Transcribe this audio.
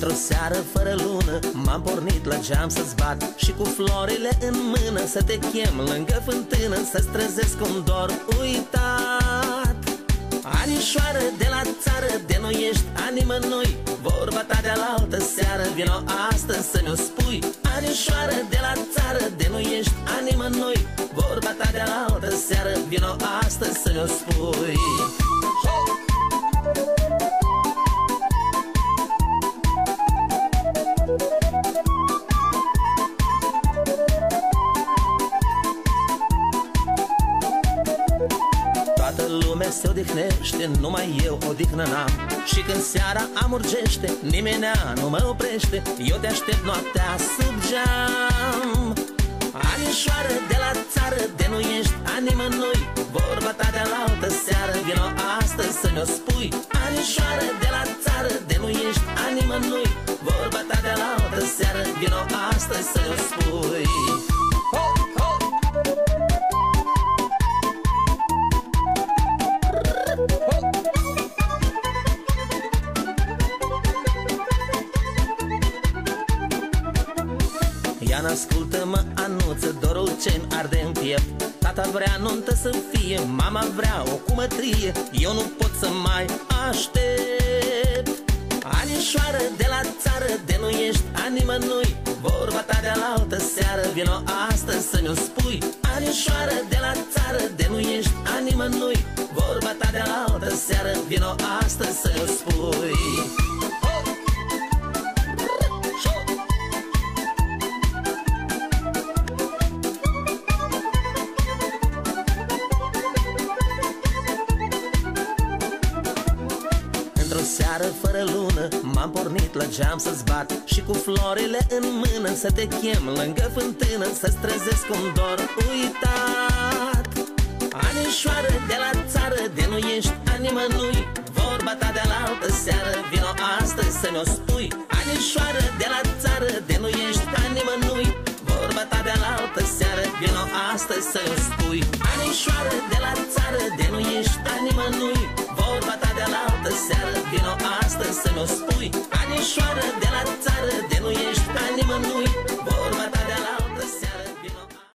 Într-o seară fără lună m-am pornit la geam să-ți bat și cu florile în mână să te chem lângă fântână, să-ți trezesc un dor uitat. Anișoară de la țară, de nu ești a nimănui, vorba ta de-a la altă seară, vino astăzi să mi-o spui. Anișoară de la țară, de nu ești a nimănui, vorba ta de-a la altă seară, vino astăzi să mi-o spui. Toată lumea se odihnește, numai eu odihnă n-am. Și când seara amurgește, nimenea nu mă oprește, eu te aștept noaptea sub geam. Anișoară de la țară, de nu ești a nimănui, vorba ta de-a la altă seară, vino astăzi să mi-o spui. Anișoară de la țară, de nu ești a nimănui, vorba ta de-a la altă seară, vino astăzi să mi-o spui. Ian, ascultă-mă, Anuță, dorul ce-mi arde în piept. Tata vrea nuntă să fie, mama vrea o cumătrie, eu nu pot să mai aștept. Anișoară de la țară, de nu ești a nimănui, vorba ta de-a la altă seară, vino astăzi să mi-o spui. Anișoară de la țară, de nu ești a nimănui, vorba ta de-a la altă seară, vino astăzi să mi-o spui. Într-o seară fără lună m-am pornit la geam să-ți bat și cu florile în mână să te chem lângă fântână, să-ți trezesc un dor uitat. Anișoară de la țară, de nu ești a nimănui, vorba ta de-a la altă seară, vino astăzi să mi-o spui. Anișoară de la țară, de nu ești a nimănui, vorba ta de-a la altă seară, vino astăzi să mi-o spui. Anișoară de la țară, de nu ești a nimănui, vorba ta de-a la altă seară, vino astăzi să mi-o spui. Anișoară de la țară, de nu ești a nimănui, vorba ta de-a la altă seară, vino